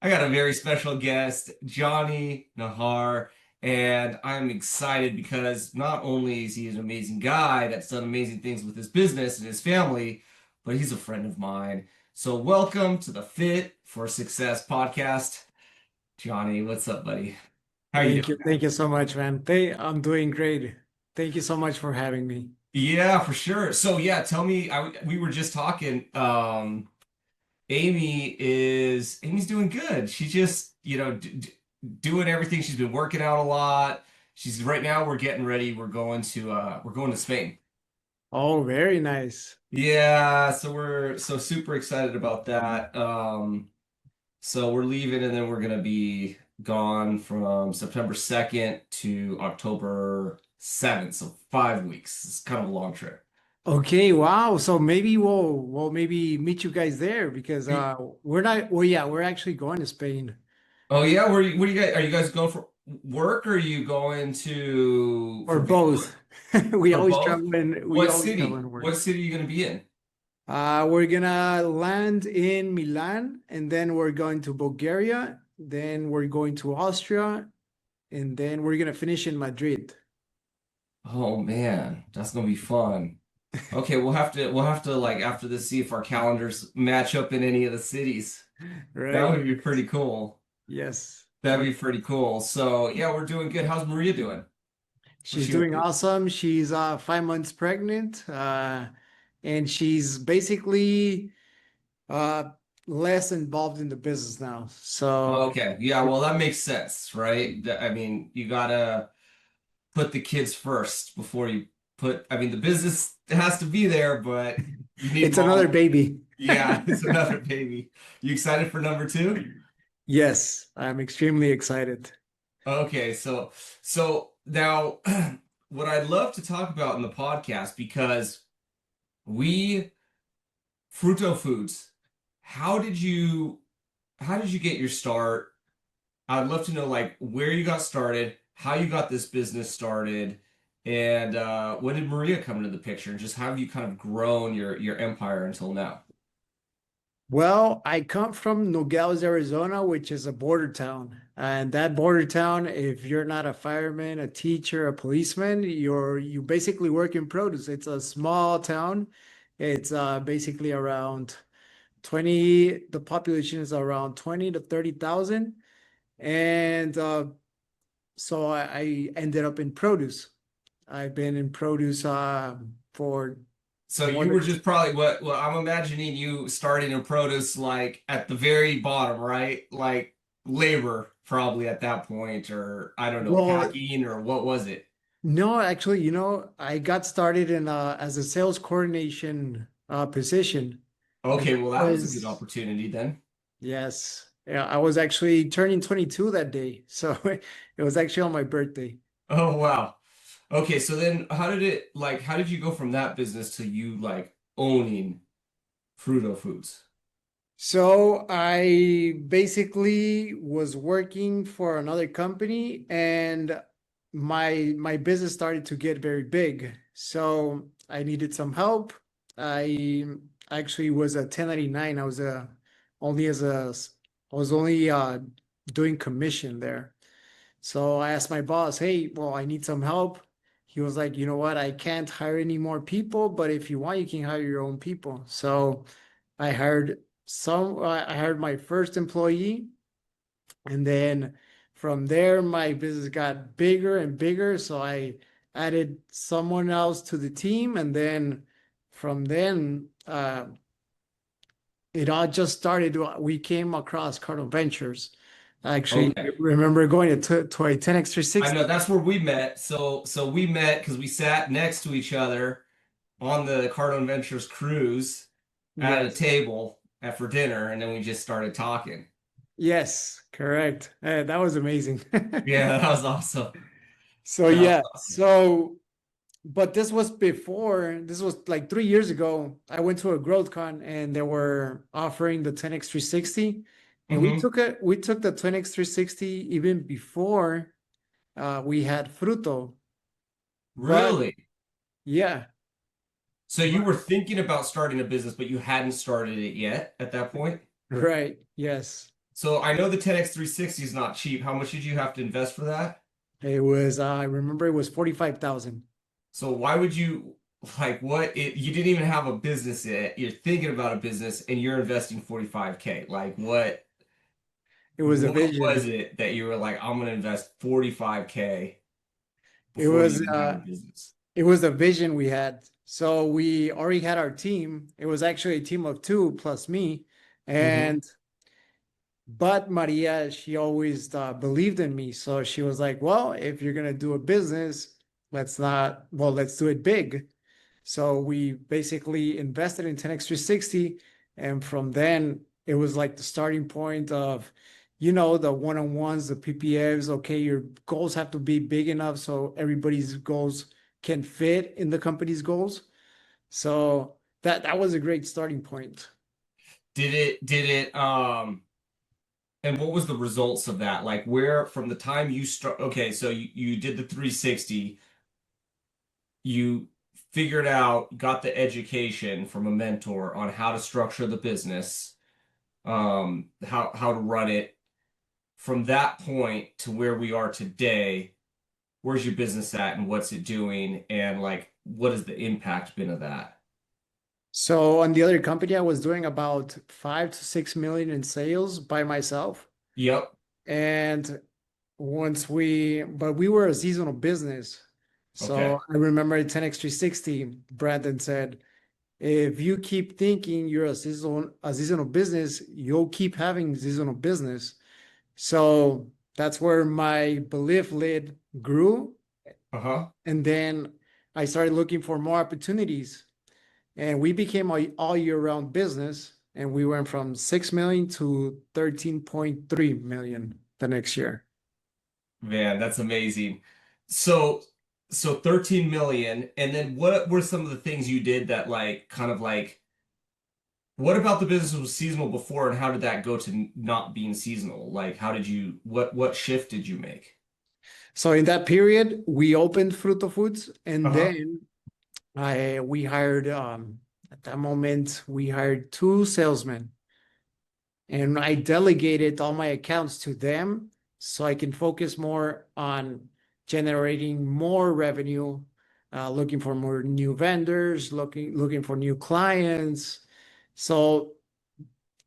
I got a very special guest, Johnny Nahar, and I'm excited because not only is he an amazing guy that's done amazing things with his business and his family, but he's a friend of mine. So welcome to the Fit for Success podcast. Johnny, what's up, buddy? How you Thank doing? you. Thank you so much, man. I'm doing great. Thank you so much for having me. Yeah, for sure. So yeah, tell me, we were just talking. Amy's doing good. She's just, doing everything. She's been working out a lot. She's right now we're getting ready. We're going to Spain. Oh, very nice. Yeah, so we're so super excited about that. So we're leaving and then we're gonna be gone from September 2nd to October 7th. So 5 weeks. It's kind of a long trip. Okay, wow. So maybe we'll maybe meet you guys there because we're not well yeah, we're actually going to Spain Oh yeah, what do you guys are you guys going for work or are you going to or for family? both. We For always both? travel in we What always travel city? in work. What city are you going to be in? We're gonna land in Milan and then we're going to Bulgaria, then we're going to Austria, and then we're gonna finish in Madrid. Oh man, that's gonna be fun. Okay, we'll have to like after this see if our calendars match up in any of the cities. That Right. would be pretty cool. Yes. That'd be pretty cool. So yeah, we're doing good. How's Maria doing? What's She's she up doing to? awesome. She's 5 months pregnant, and she's basically uh, less involved in the business now. So, Okay, yeah, well that makes sense, right? I mean, you gotta put the kids first before you I mean, the business has to be there, but you need it's another mom. baby. Yeah, it's another baby. You excited for number two? Yes, I'm extremely excited. Okay, so now what I'd love to talk about in the podcast because we Frutto Foods, how did you how did you get your start? I'd love to know like where you got started, how you got this business started, and when did Maria come into the picture, and just how have you kind of grown your empire until now? Well, I come from Nogales, Arizona, which is a border town. And that border town, if you're not a fireman, a teacher, a policeman, you basically work in produce. It's a small town. It's basically around 20, the population is around 20 to 30,000. And so I ended up in produce. I've been in produce for So more you were than just probably what well, I'm imagining you starting in produce like at the very bottom, right? Like labor probably at that point, or I don't know, well, packing or what was it? no, actually, I got started in as a sales coordination position, and Okay, that well that was a good was opportunity then. yes, yeah, I was actually turning 22 that day, so it was actually on my birthday. Oh wow. Okay, so then how did you go from that business to you like owning Frutto Foods? So I basically was working for another company, and my business started to get very big. So I needed some help. I actually was a 1099. Only as a I was only doing commission there. So I asked my boss, "Hey, well, I need some help." He was like, "You know what? I can't hire any more people, but if you want, you can hire your own people." So I hired I hired my first employee, and then from there my business got bigger and bigger, so I added someone else to the team, and then from then it all just started. We came across Cardinal Ventures. I actually Okay. remember going to a 10x I 360. know that's where we met. So we met because we sat next to each other on the Cardone Ventures cruise at a Yes. table for dinner, and then we just started talking. Yes, correct. That was amazing. Yeah, that was awesome. So That was yeah, awesome. but this was like 3 years ago. I went to a growth con and they were offering the 10x 360, and Hmm. we took the 10x 360 even before we had Fruto. But Really? yeah, So you but were thinking about starting a business, but you hadn't started it yet at that point? right, yes. So I know the 10X 360 is not cheap. How much did you have to invest for that? It was, I remember it was 45,000. So why would you you didn't even have a business yet. You're thinking about a business and you're investing 45K. Like It was a what was vision. it that you were like, I'm gonna invest 45K It before you was, even have a business? it was a vision we had. So we already had our team. It was actually a team of two plus me. Hmm. And but Maria, she always believed in me. So she was like, well, if you're gonna do a business, let's do it big. So we basically invested in 10x360. And from then, it was like the starting point of, the one-on-ones, the PPFs. Okay, your goals have to be big enough so everybody's goals can fit in the company's goals. So that was a great starting point. Did it and what was the results of that? Like where from the time you start, okay, so you did the 360, you figured out, got the education from a mentor on how to structure the business, how to run it. From that point to where we are today, where's your business at and what's it doing? And like, what has the impact been of that? So on the other company, I was doing about 5 to 6 million in sales by myself. Yep. And but we were a seasonal business. Okay. So I remember at 10x360, Brandon said, if you keep thinking you're a seasonal business, you'll keep having seasonal business. So that's where my belief lead grew. Uh-huh. And then I started looking for more opportunities. And we became a all year round business. And we went from 6 million to 13.3 million the next year. Man, that's amazing. So, so 13 million. And then what were some of the things you did that like kind of like what about the business was seasonal before and how did that go to not being seasonal? Like how did you what shift did you make? So in that period, we opened Frutto Foods, and Uh-huh. then I we hired at that moment we hired two salesmen, and I delegated all my accounts to them so I can focus more on generating more revenue, looking for more new vendors, looking for new clients. So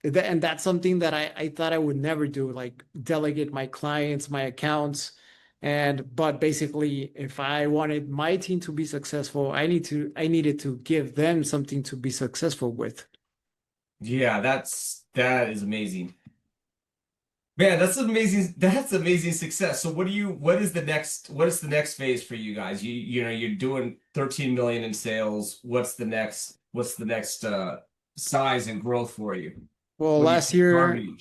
and that's something that I thought I would never do, like delegate my clients, my accounts. But basically, if I wanted my team to be successful, I needed to give them something to be successful with. Yeah, that is amazing. Man, that's amazing. That's amazing success. So what is the next phase for you guys? You're doing 13 million in sales. What's the next size and growth for you? Well, What are you targeting?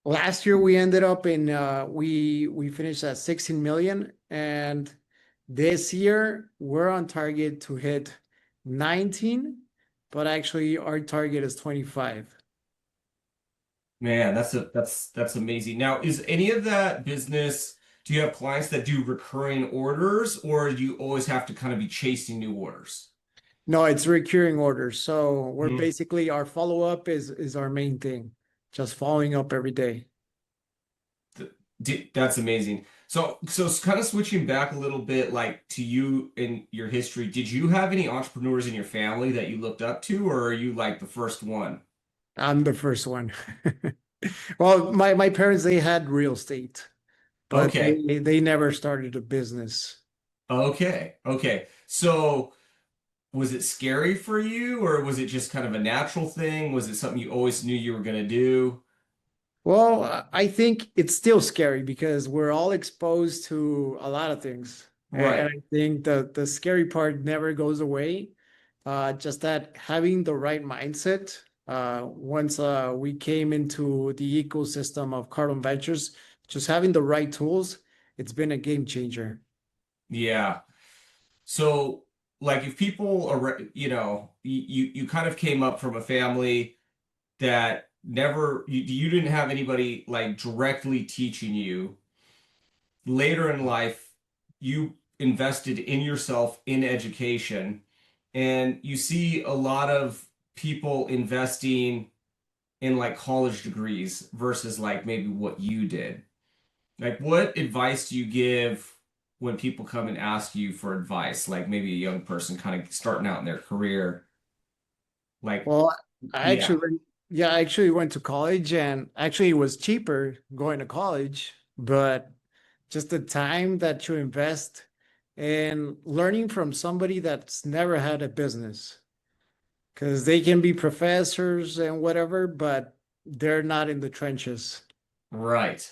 last year we ended up in we finished at 16 million, and this year we're on target to hit 19, but actually our target is 25. Man, that's amazing. Now, is any of that business, do you have clients that do recurring orders or do you always have to kind of be chasing new orders? No, it's recurring orders. So we're Hmm. basically our follow-up is our main thing. Just following up every day. That's amazing. So it's kind of switching back a little bit, like to you in your history. Did you have any entrepreneurs in your family that you looked up to, or are you like the first one? I'm the first one. Well, my parents, they had real estate, but Okay, they never started a business. okay. So was it scary for you, or was it just kind of a natural thing? Was it something you always knew you were gonna do? Well, I think it's still scary because we're all exposed to a lot of things. And Right. I think the scary part never goes away. Just that having the right mindset, once we came into the ecosystem of Cardon Ventures, just having the right tools, it's been a game changer. Yeah. So, like, if people are, you kind of came up from a family that never, you didn't have anybody like directly teaching you. Later in life, you invested in yourself in education, and you see a lot of people investing. in like college degrees versus like maybe what you did. Like, what advice do you give when people come and ask you for advice? Like maybe a young person kind of starting out in their career. Like, Well, I yeah, actually went, yeah, I actually went to college, and actually it was cheaper going to college, but just the time that you invest in learning from somebody that's never had a business, because they can be professors and whatever, but they're not in the trenches. right.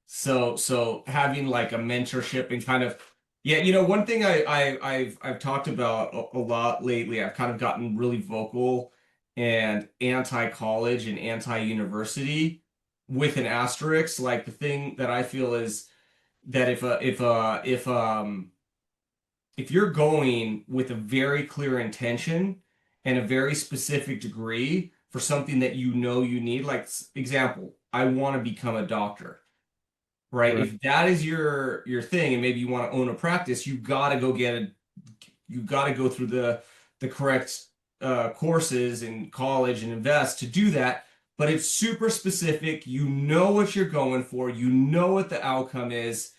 So having like a mentorship and kind of yeah, one thing I've talked about a lot lately, I've kind of gotten really vocal and anti-college and anti-university with an asterisk. Like the thing that I feel is that if you're going with a very clear intention and a very specific degree for something that you know you need, like example, I want to become a doctor, right? Right. If that is your thing and maybe you want to own a practice, you got to go through the correct courses in college and invest to do that. But it's super specific. You know what you're going for. You know what the outcome is,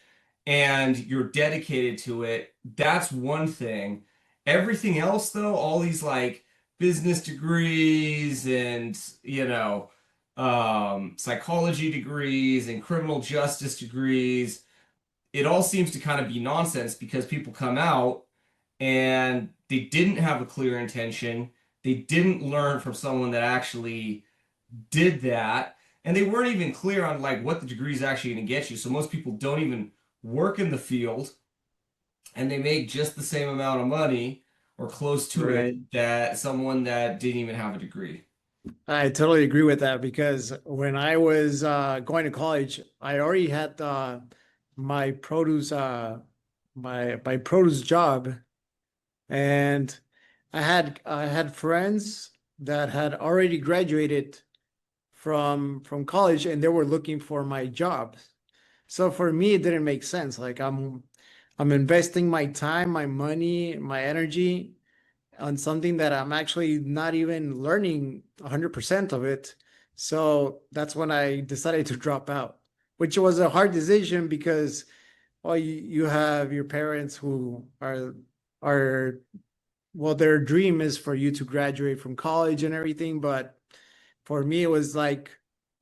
and you're dedicated to it. That's one thing. Everything else, though, all these like business degrees and psychology degrees and criminal justice degrees, it all seems to kind of be nonsense because people come out and they didn't have a clear intention. They didn't learn from someone that actually did that. And they weren't even clear on like what the degree is actually going to get you. So most people don't even work in the field and they make just the same amount of money or close to it Right. that someone that didn't even have a degree. I totally agree with that because when I was going to college, I already had my produce my produce job, and I had friends that had already graduated from college, and they were looking for my job. So for me, it didn't make sense. Like I'm investing my time, my money, my energy on something that I'm actually not even learning 100% of it. So that's when I decided to drop out, which was a hard decision because, well, you have your parents who are well, their dream is for you to graduate from college and everything, but for me, it was like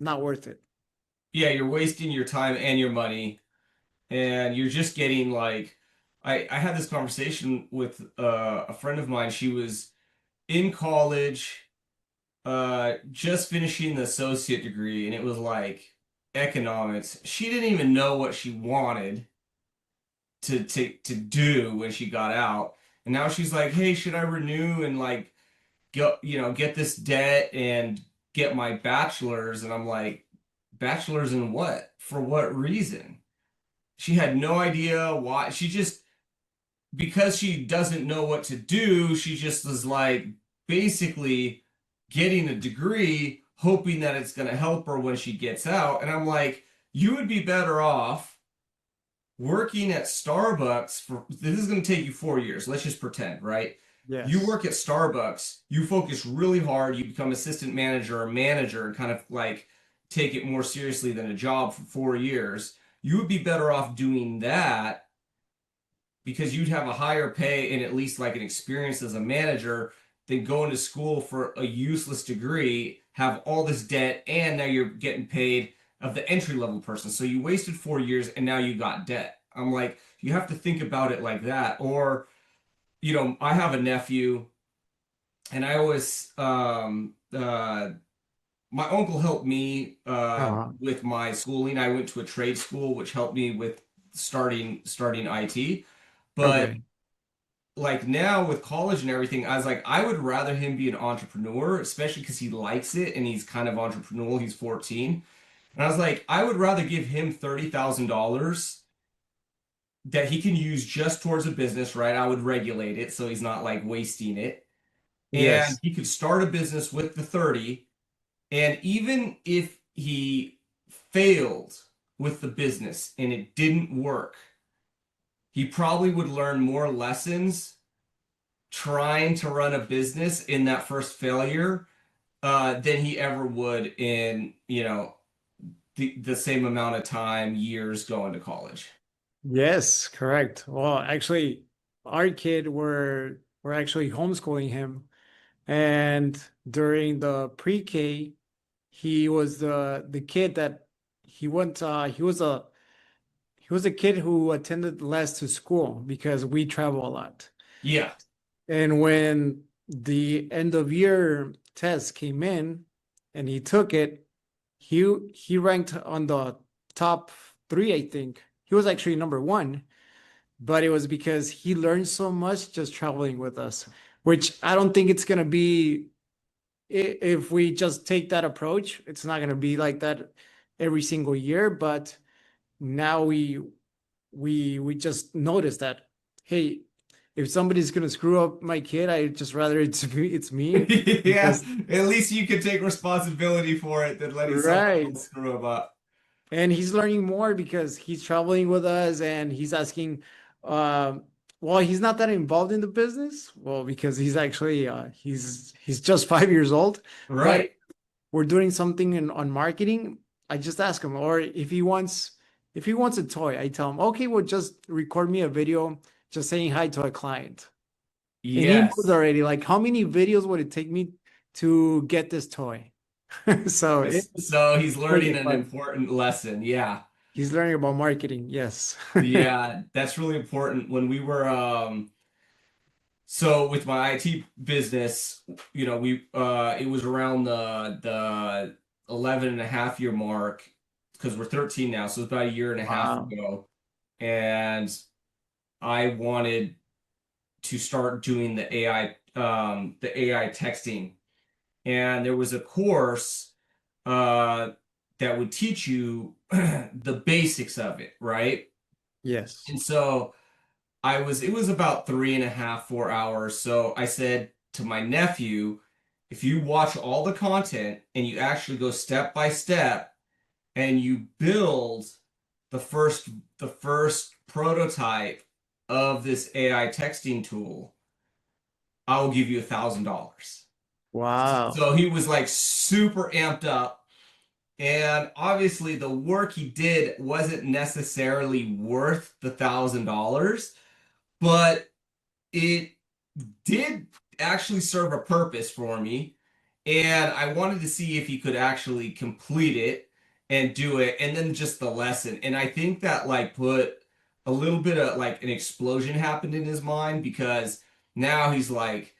not worth it. Yeah, you're wasting your time and your money, and you're just getting like, I had this conversation with a friend of mine. She was in college, just finishing the associate degree, and it was like economics. She didn't even know what she wanted to do when she got out. And now she's like, hey, should I renew and like get this debt and get my bachelor's? And I'm like, bachelor's in what? For what reason? She had no idea why. She just, because she doesn't know what to do, she just was like basically getting a degree, hoping that it's going to help her when she gets out. And I'm like, you would be better off working at Starbucks for this is going to take you 4 years. Let's just pretend, right? You Yes. work at Starbucks, you focus really hard, you become assistant manager or manager and kind of like take it more seriously than a job for 4 years. You would be better off doing that because you'd have a higher pay and at least like an experience as a manager than going to school for a useless degree, have all this debt, and now you're getting paid of the entry level person. So you wasted 4 years and now you got debt. I'm like, you have to think about it like that. Or, I have a nephew and I always, my uncle helped me Uh-huh. with my schooling. I went to a trade school, which helped me with starting IT. But Okay. like now with college and everything, I was like, I would rather him be an entrepreneur, especially because he likes it and he's kind of entrepreneurial. He's 14. And I was like, I would rather give him $30,000 that he can use just towards a business, right? I would regulate it so he's not like wasting it. And Yes. he could start a business with the 30. And even if he failed with the business and it didn't work, he probably would learn more lessons trying to run a business in that first failure than he ever would in, the same amount of time, years going to college. Yes, correct. Well, actually, our kid were actually homeschooling him, and during the pre-K, he was the kid that he went he was a kid who attended less to school because we travel a lot. Yeah. And when the end of year test came in and he took it, he ranked on the top three, I think. He was actually number one, but it was because he learned so much just traveling with us, which I don't think it's gonna be if we just take that approach, it's not gonna be like that every single year. But now we just notice that, hey, if somebody's gonna screw up my kid, I just rather it's me Yeah, because at least you can take responsibility for it than letting someone right. else screw them up. And he's learning more because he's traveling with us and he's asking, um, well, he's not that involved in the business. Well, because he's actually he's just 5 years old, but Right. we're doing something on marketing. I just ask him, or if he wants a toy, I tell him, okay, well, just record me a video just saying hi to a client. And he knows Yes. already, like, how many videos would it take me to get this toy? So So he's it's learning really an fun. important lesson. Yeah. He's learning about marketing. Yes. Yeah, that's really important. When we were so with my IT business, it was around the 11 and a half year mark because we're 13 now, so it's about a year and a half Wow. ago. And I wanted to start doing the AI texting. And there was a course uh that would teach you the basics of it, right? Yes. And so it was about 3.5, 4 hours. So I said to my nephew, if you watch all the content and you actually go step by step and you build the first the first prototype of this AI texting tool, I will give you $1,000. Wow. So he was like super amped up. And obviously, the work he did wasn't necessarily worth the $1,000, but it did actually serve a purpose for me. And I wanted to see if he could actually complete it and do it, and then just the lesson. And I think that like put a little bit of like an explosion happened in his mind because now he's like,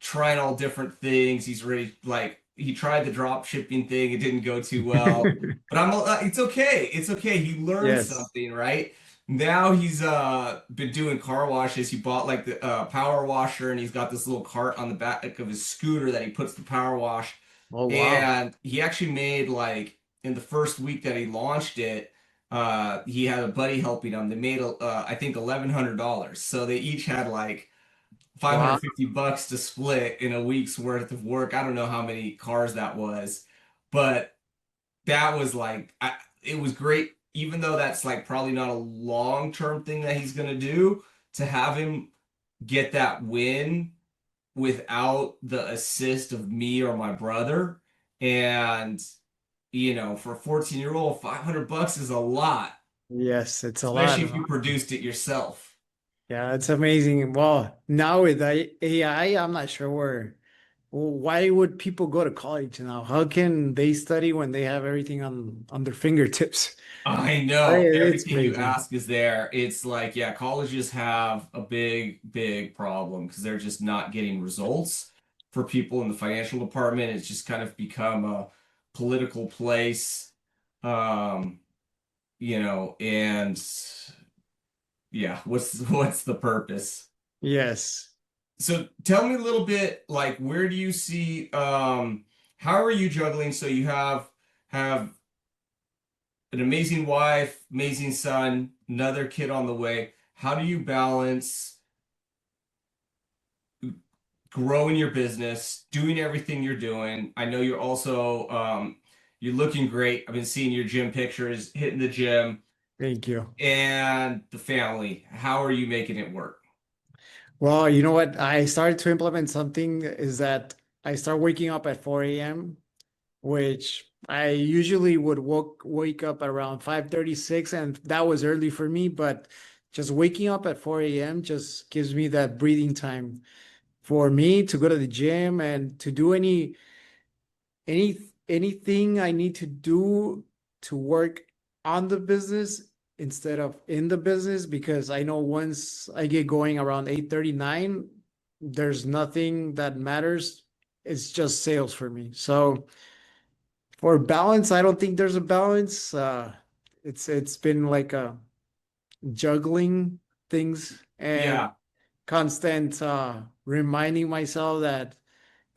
trying all different things. He's really like he tried the drop shipping thing. It didn't go too well, but it's okay. It's okay. He learned Yes. something, right? Now he's been doing car washes. He bought like the power washer, and he's got this little cart on the back of his scooter that he puts the power wash. Oh, wow. And he actually made like in the first week that he launched it, he had a buddy helping him. They made I think $1,100. So they each had like Wow. 550 bucks to split in a week's worth of work. I don't know how many cars that was, but that was like, it was great, even though that's like probably not a long-term thing that he's going to do, to have him get that win without the assist of me or my brother. And, for a 14-year-old, 500 bucks is a lot, Yes, it's a lot. especially if you produced it yourself. Yeah, it's amazing. Well, now with AI, I'm not sure why would people go to college now? How can they study when they have everything on their fingertips? I know It's everything you crazy. ask is there. It's like, yeah, colleges have a big, big problem because they're just not getting results for people in the financial department. It's just kind of become a political place, um, and yeah, what's the purpose? Yes. So tell me a little bit, like, where do you see, how are you juggling? So you have an amazing wife, amazing son, another kid on the way. How do you balance growing your business, doing everything you're doing? I know you're also you're looking great. I've been seeing your gym pictures, hitting the gym, Thank you. and the family. How are you making it work? Well, you know what? I started to implement something is that I start waking up at 4 a.m., which I usually would wake up around 5:36, and that was early for me, but just waking up at 4 a.m. just gives me that breathing time for me to go to the gym and to do any anything I need to do to work on the business instead of in the business, because I know once I get going around 8:39, there's nothing that matters. It's just sales for me. So for balance, I don't think there's a balance. It's been like a juggling things and Yeah. constant reminding myself that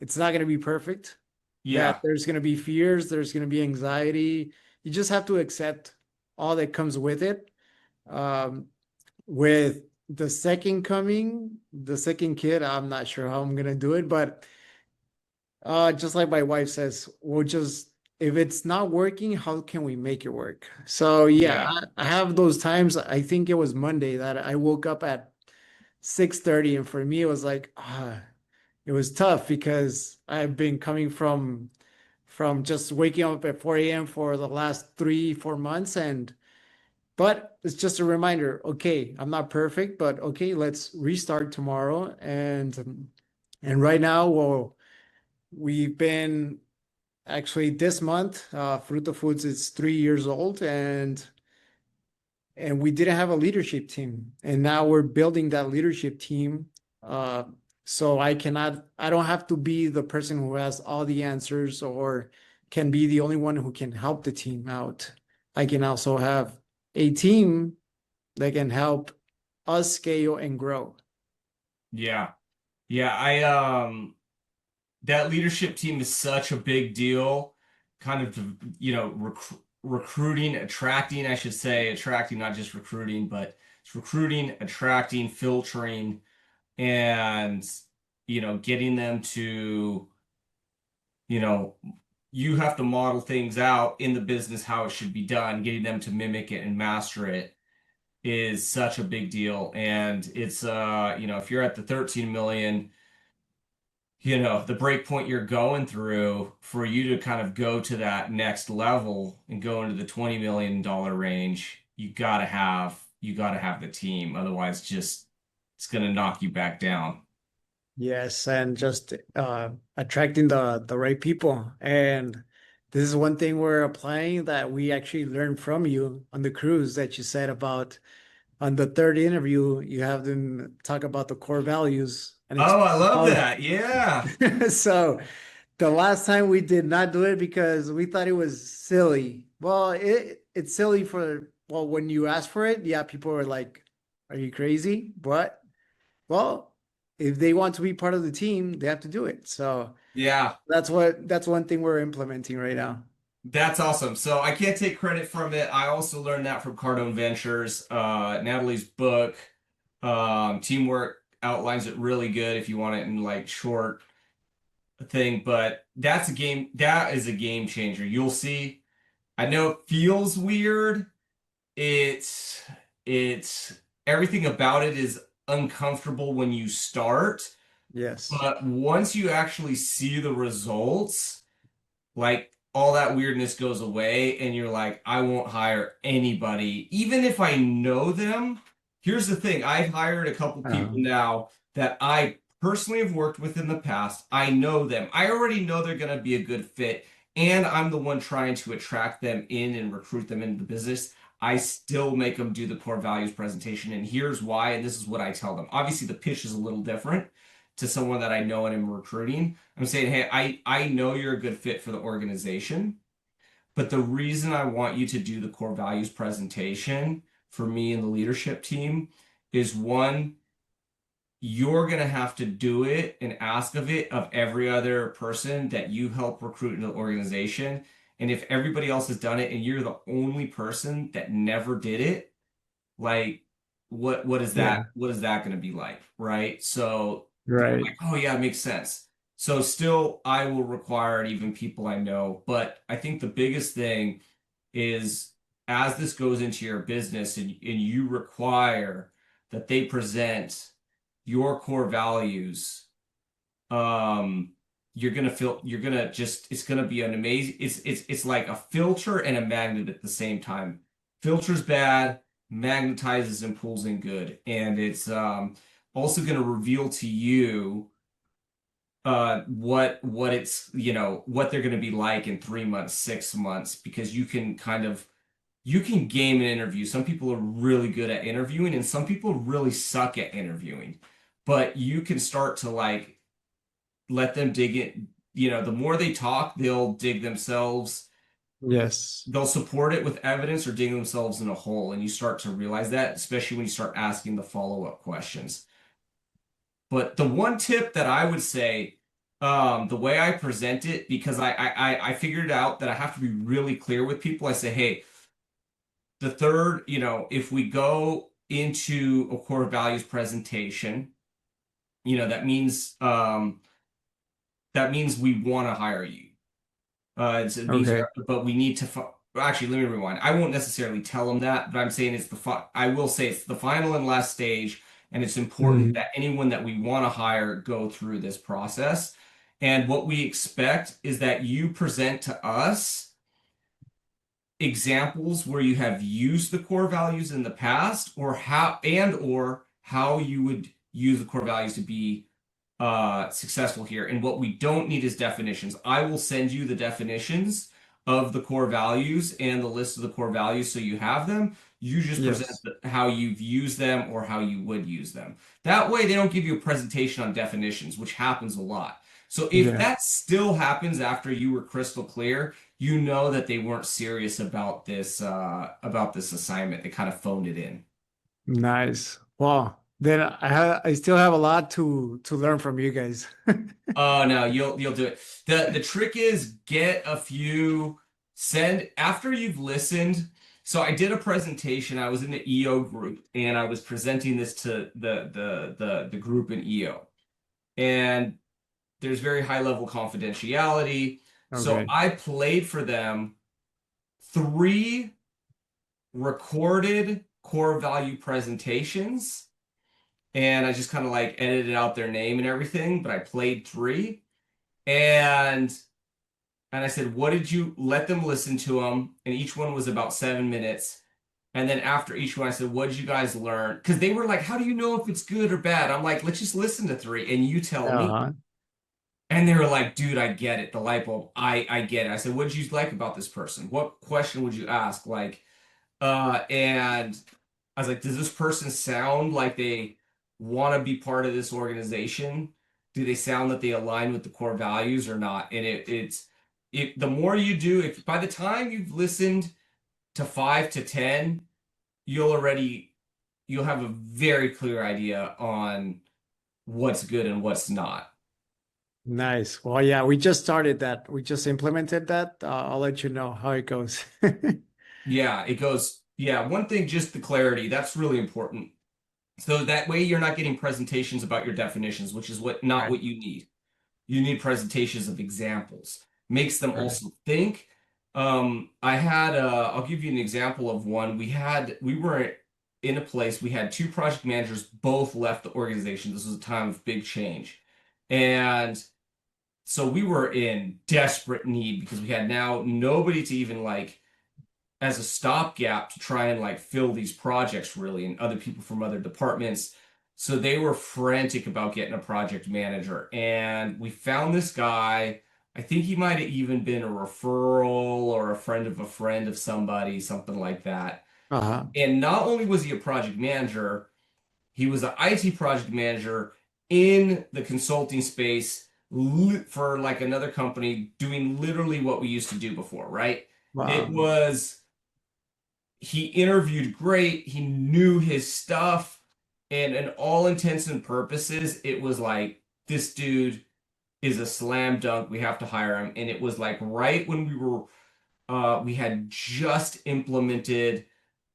it's not going to be perfect, that Yeah. there's going to be fears, there's going to be anxiety. You just have to accept all that comes with it. Um, with the second coming, the second kid, I'm not sure how I'm going to do it, but just like my wife says, we'll just, if it's not working, how can we make it work? So yeah, Yeah. I have those times. I think it was Monday that I woke up at 6:30, and for me it was like it was tough because I've been coming from just waking up at 4 a.m. for the last 3, 4 months. And but it's just a reminder, okay, I'm not perfect, but okay, let's restart tomorrow. And right now, well, we've been actually this month, Frutto Foods is 3 years old, and we didn't have a leadership team, and now we're building that leadership team. uh, so I don't have to be the person who has all the answers or can be the only one who can help the team out. I can also have a team that can help us scale and grow. Yeah. Yeah. That leadership team is such a big deal. Kind of, recruiting, attracting, I should say, attracting, not just recruiting, but it's recruiting, attracting, filtering, and, getting them to, you know, you have to model things out in the business how it should be done. Getting them to mimic it and master it is such a big deal. And it's, if you're at the 13 million, the break point you're going through for you to kind of go to that next level and go into the $20 million range, you gotta have the team. Otherwise, just it's gonna knock you back down. Yes, and just attracting the right people. And this is one thing we're applying that we actually learned from you on the cruise, that you said about on the third interview, you have them talk about the core values and Oh, I explain love how. that. Yeah. So the last time we did not do it because we thought it was silly. Well, it's silly for, well, when you ask for it, yeah, people are like, "Are you crazy?" But well, if they want to be part of the team, they have to do it. So Yeah. that's one thing we're implementing right now. That's awesome. So I can't take credit from it. I also learned that from Cardone Ventures. Natalie's book, Teamwork, outlines it really good if you want it in like short thing, but that is a game changer. You'll see. I know it feels weird. It's it's everything about it is uncomfortable when you start, Yes. but once you actually see the results, like all that weirdness goes away and you're like, I won't hire anybody, even if I know them. Here's the thing, I've hired a couple people Um, now that I personally have worked with in the past. I know them. I already know they're going to be a good fit, and I'm the one trying to attract them in and recruit them into the business. I still make them do the core values presentation, and here's why, and this is what I tell them. Obviously, the pitch is a little different to someone that I know and am recruiting. I'm saying, hey, I know you're a good fit for the organization, but the reason I want you to do the core values presentation for me and the leadership team is one, you're going to have to do it and ask of it of every other person that you help recruit in the organization. And if everybody else has done it and you're the only person that never did it, like yeah, what is that going to be like, right? So they're right. like, oh yeah, it makes sense. So still I will require it, even people I know, but I think the biggest thing is as this goes into your business and you require that they present your core values, um you're gonna just it's gonna be an amazing it's like a filter and a magnet at the same time. Filter's bad, magnetizes and pulls in good. And it's also gonna reveal to you what it's what they're gonna be like in 3 months, 6 months, because you can game an interview. Some people are really good at interviewing and some people really suck at interviewing. But you can start to like let them dig it. The more they talk, they'll dig themselves. Yes. They'll support it with evidence or dig themselves in a hole. And you start to realize that, especially when you start asking the follow-up questions. But the one tip that I would say, the way I present it, because I figured out that I have to be really clear with people. I say, hey, the third, if we go into a core values presentation, that means we want to hire you. It means, Okay. but we need to. Actually, let me rewind. I won't necessarily tell them that, but I'm saying I will say it's the final and last stage, and it's important Mhm. that anyone that we want to hire go through this process. And what we expect is that you present to us examples where you have used the core values in the past, or how you would use the core values to be successful here. And what we don't need is definitions. I will send you the definitions of the core values and the list of the core values so you have them. You just present Yes. how you've used them or how you would use them. That way, they don't give you a presentation on definitions, which happens a lot. So if Yeah. that still happens after you were crystal clear, you know that they weren't serious about this assignment. They kind of phoned it in. Nice. Wow. Then I still have a lot to learn from you guys. Oh no, you'll do it. The trick is get a few send after you've listened. So I did a presentation. I was in the EO group and I was presenting this to the group in EO. And there's very high level confidentiality. So Okay. I played for them three recorded core value presentations and I just kind of like edited out their name and everything, but I played three. And I said, "What did you let them listen to them?" And each one was about 7 minutes. And then after each one, I said, "What did you guys learn?" Because they were like, "How do you know if it's good or bad?" I'm like, "Let's just listen to three and you tell me." Uh-huh. And they were like, "Dude, I get it. The light bulb. I get it." I said, "What did you like about this person? What question would you ask?" And I was like, "Does this person sound like they want to be part of this organization? Do they sound that they align with the core values or not?" And the more you do, if by the time you've listened to 5 to 10, you'll have a very clear idea on what's good and what's not. Nice. Well, yeah, we just started that. We just implemented that. I'll let you know how it goes. Yeah, it goes. Yeah, one thing, just the clarity, that's really important. So that way you're not getting presentations about your definitions, which is not Right. what you need. You need presentations of examples. Makes them Right. also think. I'll give you an example of one. We were in a place, we had two project managers, both left the organization. This was a time of big change. And so we were in desperate need because we had now nobody to even like as a stopgap to try and like fill these projects really and other people from other departments. So they were frantic about getting a project manager. And we found this guy. I think he might have even been a referral or a friend of somebody, something like that. Uh-huh. And not only was he a project manager, he was an IT project manager in the consulting space for like another company doing literally what we used to do before, right? It Wow. was he interviewed great. He knew his stuff. And in all intents and purposes, it was like, this dude is a slam dunk. We have to hire him. And it was like right when we had just implemented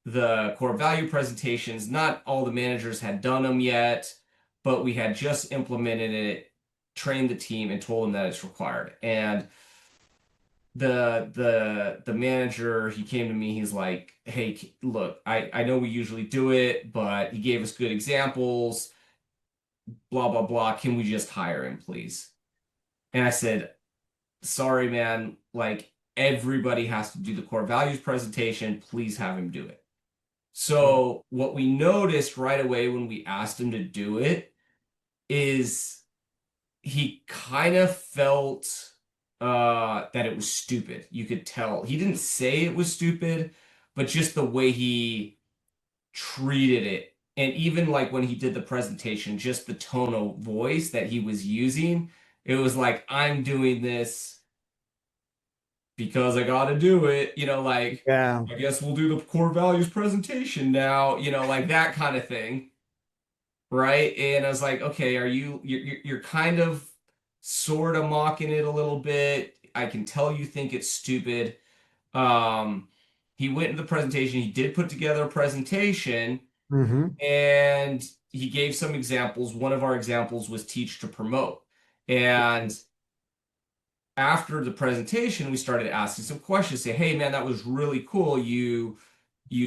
the core value presentations. Not all the managers had done them yet, but we had just implemented it, trained the team, and told them that it's required. And the manager he came to me, he's like, "Hey, look, I know we usually do it, but he gave us good examples, blah blah blah, can we just hire him please?" And I said, sorry, man, like everybody has to do the core values presentation. Please have him do it. So what we noticed right away when we asked him to do it is he kind of felt that it was stupid. You could tell. He didn't say it was stupid, but just the way he treated it. And even like when he did the presentation, just the tone of voice that he was using, it was like, I'm doing this because I got to do it, like, Yeah. I guess we'll do the core values presentation now, like that kind of thing, right? And I was like, okay, you're kind of sort of mocking it a little bit. I can tell you think it's stupid. Um, he went into the presentation, he did put together a presentation, Mm-hmm. and he gave some examples. One of our examples was teach to promote. And after the presentation, we started asking some questions. Say, hey man, that was really cool. You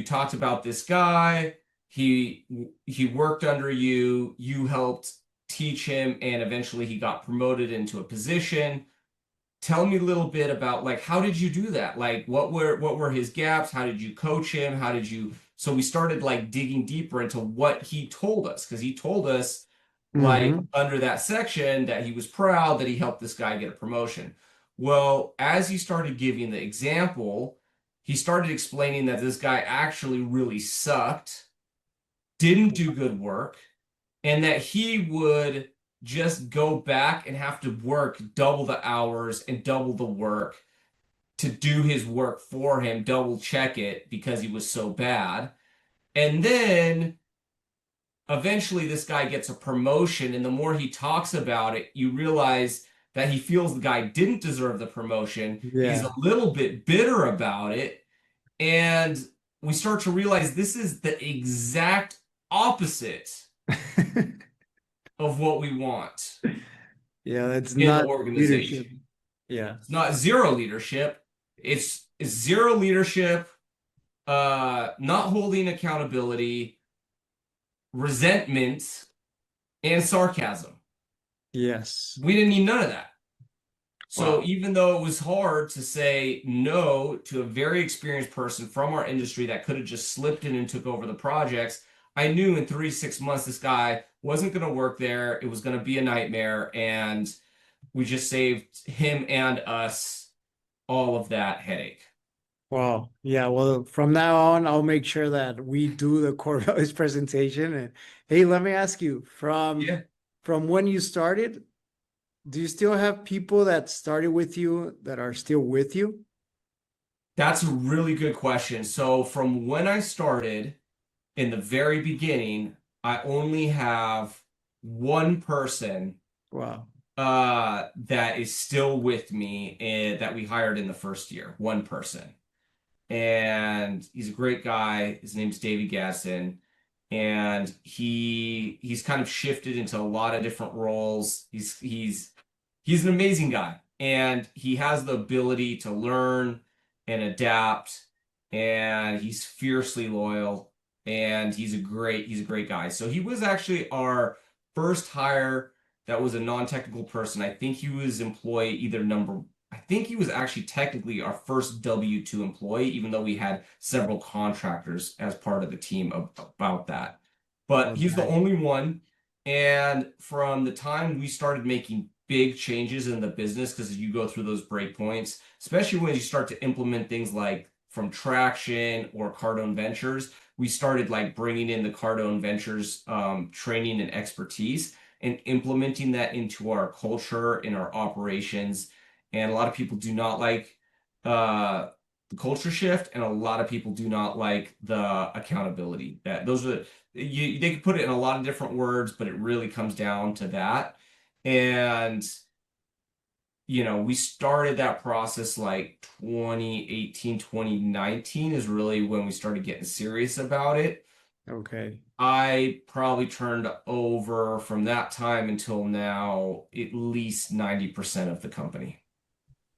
talked about this guy. He he worked under you. You helped teach him, and eventually he got promoted into a position. Tell me a little bit about like how did you do that? Like what were his gaps? How did you coach him? How did you so we started like digging deeper into what he told us because he told us like Mm-hmm. under that section that he was proud that he helped this guy get a promotion. Well, as he started giving the example, he started explaining that this guy actually really sucked, didn't do good work, and that he would just go back and have to work double the hours and double the work to do his work for him, double check it because he was so bad. And then eventually this guy gets a promotion, and the more he talks about it, you realize that he feels the guy didn't deserve the promotion. He's a Yeah. little bit bitter about it, and we start to realize this is the exact opposite of what we want Yeah, that's in the not organization. leadership. Yeah. It's not zero leadership. It's zero leadership, not holding accountability, resentment, and sarcasm. Yes. We didn't need none of that. So Wow. even though it was hard to say no to a very experienced person from our industry that could have just slipped in and took over the projects, I knew in 3 to 6 months this guy wasn't going to work there. It was going to be a nightmare, and we just saved him and us all of that headache. Wow. Yeah. Well, from now on, I'll make sure that we do the core values presentation. And hey, let me ask you, Yeah. from when you started, do you still have people that started with you that are still with you? That's a really good question. So from when I started in the very beginning, I only have one person Wow. that is still with me and that we hired in the first year. One person. And he's a great guy. His name's Davey Gasson, and he's kind of shifted into a lot of different roles. He's an amazing guy, and he has the ability to learn and adapt, and he's fiercely loyal, and he's a great guy. So he was actually our first hire that was a non-technical person. I think he was employee either number I think he was actually technically our first W-2 employee, even though we had several contractors as part of the team about that. But Oh, he's the nice. only one. And from the time we started making big changes in the business, because you go through those breakpoints, especially when you start to implement things like from Traction or Cardone Ventures, we started like bringing in the Cardone Ventures training and expertise and implementing that into our culture, in our operations, and a lot of people do not like the culture shift, and a lot of people do not like the accountability. That those are they could put it in a lot of different words, but it really comes down to that. And we started that process like 2018, 2019 is really when we started getting serious about it. Okay. I probably turned over from that time until now at least 90% of the company.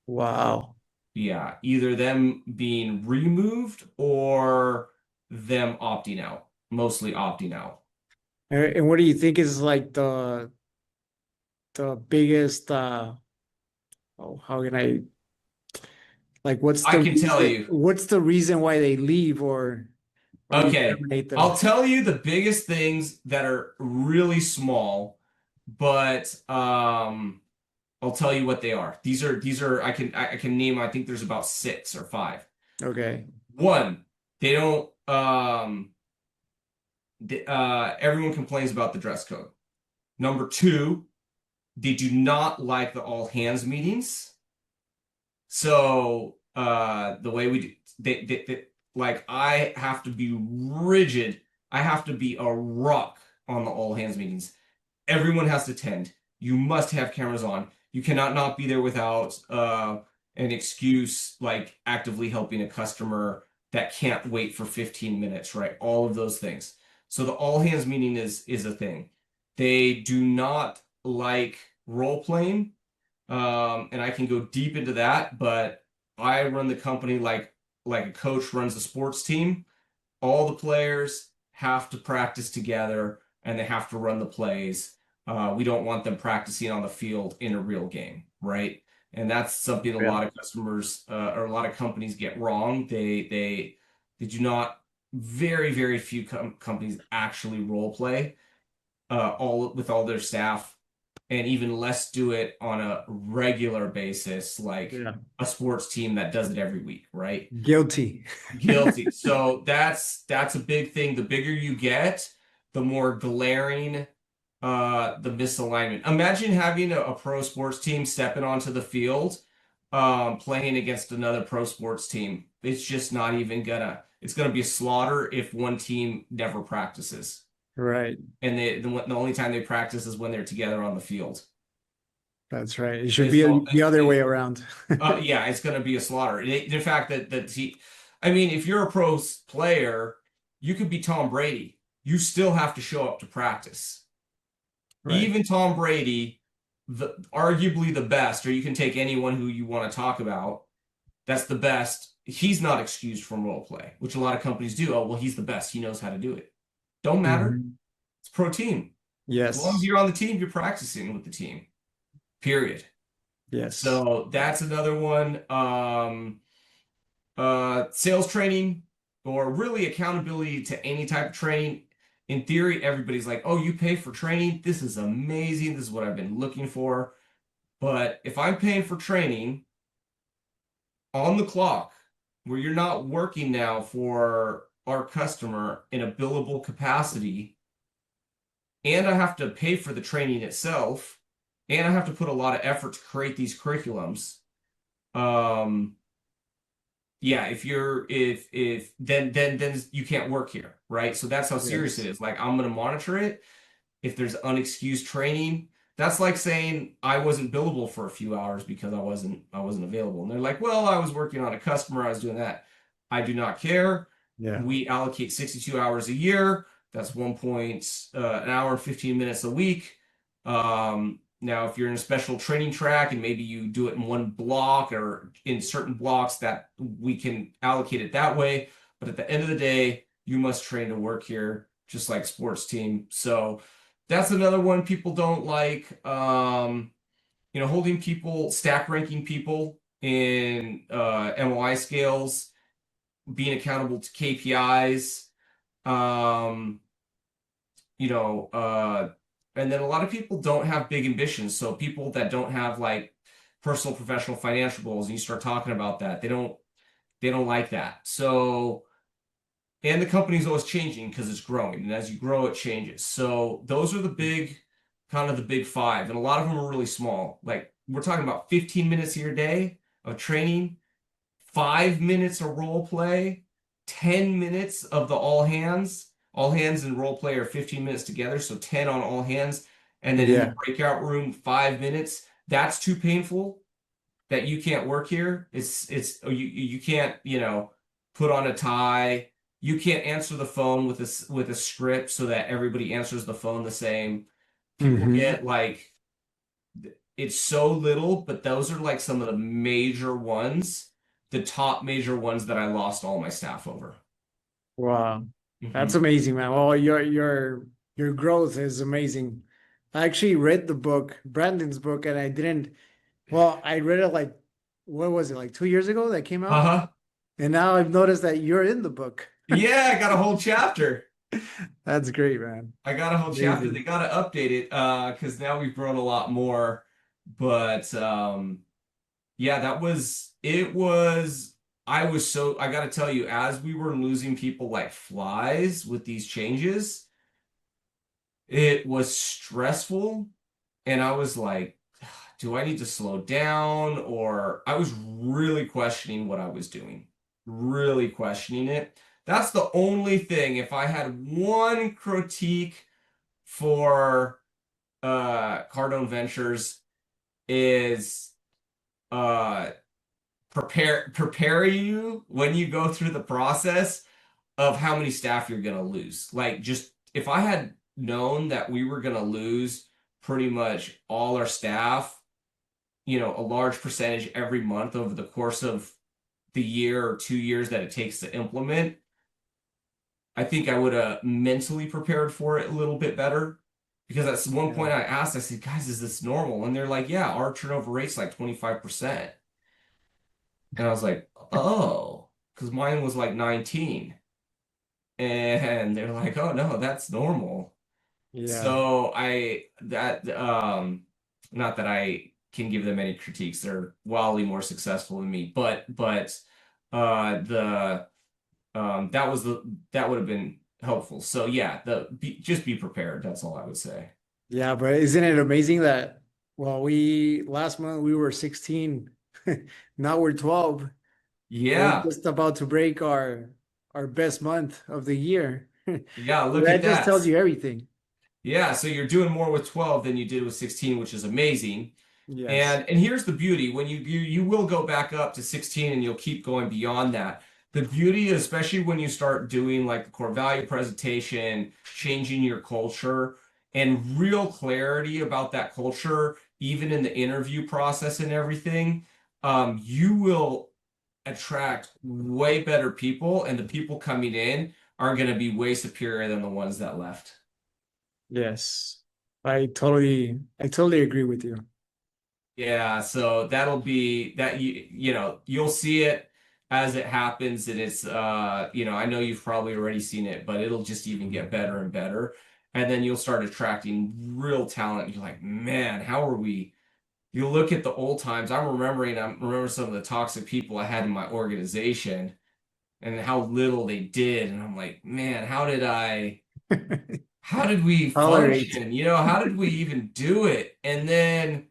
Wow. Yeah, either them being removed or them opting out, mostly opting out. And what do you think is like the biggest oh, how can I like what's I the can tell reason you. why they leave or you Okay, terminate them? I'll tell you the biggest things that are really small, but I'll tell you what they are. These are I can name, I think there's about six or five. Okay. One, they don't everyone complains about the dress code. Number two, they do not like the all hands meetings. So the way we do, like I have to be rigid. I have to be a rock on the all hands meetings. Everyone has to attend. You must have cameras on. You cannot not be there without an excuse, like actively helping a customer that can't wait for 15 minutes, right? All of those things. So the all hands meeting is a thing. They do not like role playing, and I can go deep into that, but I run the company like a coach runs a sports team. All the players have to practice together and they have to run the plays. We don't want them practicing on the field in a real game, right? And that's something a Yeah. lot of customers or a lot of companies get wrong. They do not. Very few companies actually role play all with all their staff, and even less do it on a regular basis, like Yeah. a sports team that does it every week, right? Guilty. Guilty. So that's a big thing. The bigger you get, the more glaring the misalignment. Imagine having a pro sports team stepping onto the field, playing against another pro sports team. It's just not even gonna, it's gonna be a slaughter if one team never practices. Right. And the only time they practice is when they're together on the field. That's right. It should It's be so the other way around. yeah, it's going to be a slaughter. The fact I mean, if you're a pro player, you could be Tom Brady. You still have to show up to practice. Right. Even Tom Brady, arguably the best, or you can take anyone who you want to talk about, that's the best. He's not excused from role play, which a lot of companies do. Oh, well, he's the best. He knows how to do it. Don't matter. Mhm. It's pro team. As long as Yes. you're on the team, you're practicing with the team. Period. Yes. So that's another one. Sales training or really accountability to any type of training. In theory, everybody's like, oh, you pay for training? This is amazing. This is what I've been looking for. But if I'm paying for training on the clock, where you're not working now for our customer in a billable capacity, and I have to pay for the training itself, and I have to put a lot of effort to create these curriculums, um, yeah, if then you can't work here, right? So that's how serious it Yes. is. Like I'm gonna monitor it. If there's unexcused training, that's like saying I wasn't billable for a few hours because I wasn't available. And they're like, well, I was working on a customer, I was doing that. I do not care. Yeah. We allocate 62 hours a year. That's an hour and 15 minutes a week. Now, if you're in a special training track and maybe you do it in one block or in certain blocks, that we can allocate it that way. But at the end of the day, you must train to work here, just like sports team. So that's another one people don't like. Holding people, stack ranking people in MOI scales, being accountable to KPIs. Um, you know, and then a lot of people don't have big ambitions. So people that don't have like personal, professional, financial goals, and you start talking about that, they don't like that. So, and the company's always changing because it's growing, and as you grow, it changes. So those are kind of the big five, and a lot of them are really small. Like we're talking about 15 minutes of your day of training, 5 minutes of role play, 10 minutes of the all hands. All hands and role play are 15 minutes together, so 10 on all hands. And then in the Yeah. breakout room, 5 minutes. That's too painful that you can't work here. You can't, put on a tie. You can't answer the phone with a script so that everybody answers the phone the same. People Hmm. get like it's so little, but those are like some of the major ones, the top major ones that I lost all my staff over. Wow. That's Hmm. amazing, man. Well, your growth is amazing. I actually read the book, Brandon's book, and I didn't Well, I read it like, what was it, like 2 years ago that came out? Uh-huh. And now I've noticed that you're in the book. Yeah, I got a whole chapter. That's great, man. I got a whole chapter. They Amazing. got to update it because now we've grown a lot more. But yeah, I was so I got to tell you, as we were losing people like flies with these changes, it was stressful. And I was like, do I need to slow down? Or I was really questioning what I was doing, really questioning it. That's the only thing. If I had one critique for Cardone Ventures is uh prepare you when you go through the process of how many staff you're gonna lose. Like just if I had known that we were gonna lose pretty much all our staff, a large percentage every month over the course of the year or 2 years that it takes to implement, I think I would have mentally prepared for it a little bit better. Because at one Yeah. point I asked, I said, guys, is this normal? And they're like, yeah, our turnover rate's like 25%. And I was like, oh, because mine was like 19. And they're like, oh no, that's normal. Yeah. So not that I can give them any critiques. They're wildly more successful than me, the that was that would have been helpful. So yeah, just be prepared. That's all I would say. Yeah, but isn't it amazing that, well, we last month we were 16, now we're 12. We're Yeah. just about to break our best month of the year. Yeah, look That at just that. tells you everything. Yeah, so you're doing more with 12 than you did with 16, which is amazing. Yes. And here's the beauty. When you will go back up to 16 and you'll keep going beyond that. The beauty, especially when you start doing like the core value presentation, changing your culture, and real clarity about that culture, even in the interview process and everything, you will attract way better people, and the people coming in are going to be way superior than the ones that left. Yes. I totally agree with you. Yeah, so that'll be that you'll see it as it happens, and it's I know you've probably already seen it, but it'll just even get better and better. And then you'll start attracting real talent. You're like, man, how are we? You look at the old times. I remember some of the toxic people I had in my organization and how little they did. And I'm like, man, how did we Tolerate. function? How did we even do it? And then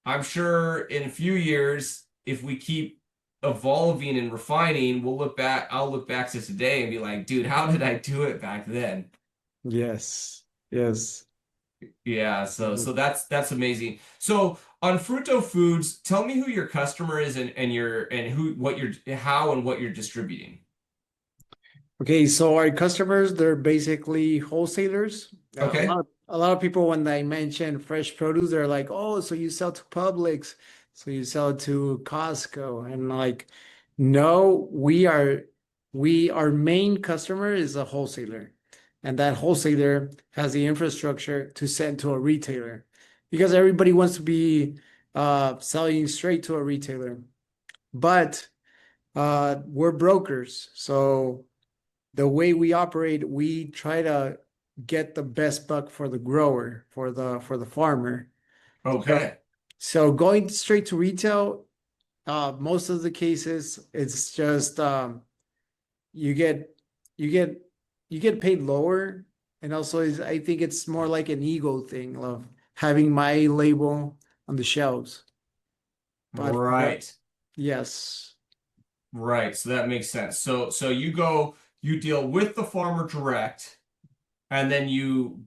I'm sure in a few years, if we keep evolving and refining, I'll look back to today and be like, dude, how did I do it back then? Yes. Yes. Yeah, so that's amazing. So on Frutto Foods, tell me who your customer is and who what you're how and what you're distributing. Okay, so our customers, they're basically wholesalers. Okay. A lot of people, when they mention fresh produce, they're like, "Oh, so you sell to Publix, so you sell to Costco," and like, no, our main customer is a wholesaler, and that wholesaler has the infrastructure to send to a retailer, because everybody wants to be selling straight to a retailer, but we're brokers, so the way we operate, we try to get the best buck for the grower, for the farmer. So, Okay. so going straight to retail, most of the cases, it's just you get you get you get paid lower, and also I think it's more like an ego thing of having my label on the shelves. But Right. yes. Right. So that makes sense. So you deal with the farmer direct. And then you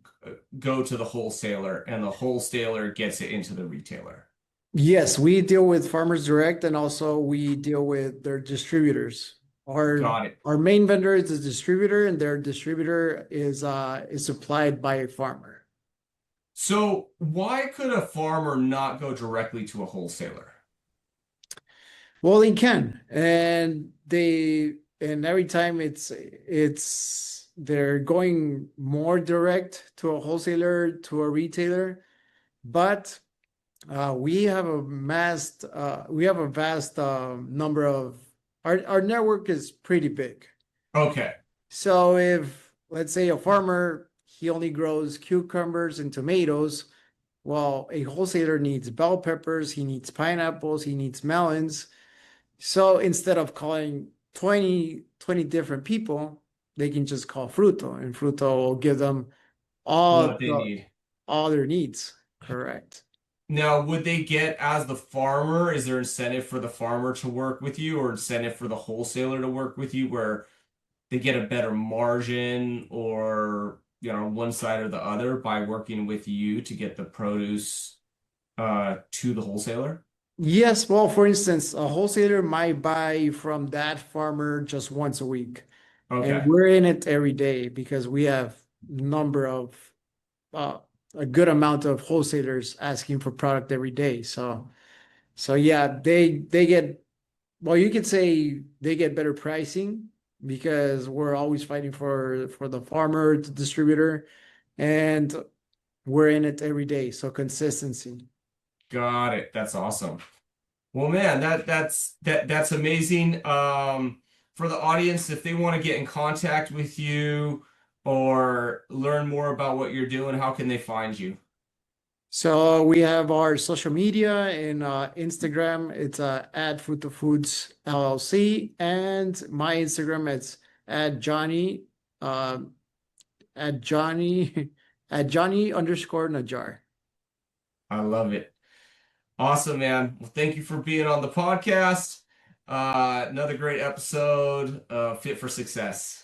go to the wholesaler, and the wholesaler gets it into the retailer. Yes, we deal with farmers direct, and also we deal with their distributors. Our Got it. our main vendor is a distributor, and their distributor is supplied by a farmer. So why could a farmer not go directly to a wholesaler? Well, they can, and every time it's they're going more direct to a wholesaler, to a retailer, but We have a vast number of our network is pretty big. Okay. So if let's say a farmer he only grows cucumbers and tomatoes, well, a wholesaler needs bell peppers, he needs pineapples, he needs melons. So instead of calling twenty different people, they can just call Fruto, and Fruto will give them all What they the need. all their needs. Correct. Now, would they get as the farmer? Is there incentive for the farmer to work with you or incentive for the wholesaler to work with you where they get a better margin or, one side or the other by working with you to get the produce to the wholesaler? Yes, well, for instance, a wholesaler might buy from that farmer just once a week, and Okay. we're in it every day because we have number of uh, a good amount of wholesalers asking for product every day. So yeah, they get well, you could say they get better pricing because we're always fighting for the farmer, the distributor, and we're in it every day. So consistency. Got it. That's awesome. Well, man, that's amazing. For the audience, if they want to get in contact with you or learn more about what you're doing, how can they find you? So we have our social media and Instagram. It's at Frutto Foods LLC, and my Instagram it's at Johnny um, at Johnny at Johnny underscore Najar. I love it. Awesome, man. Well, thank you for being on the podcast. Another great episode, Fit for Success.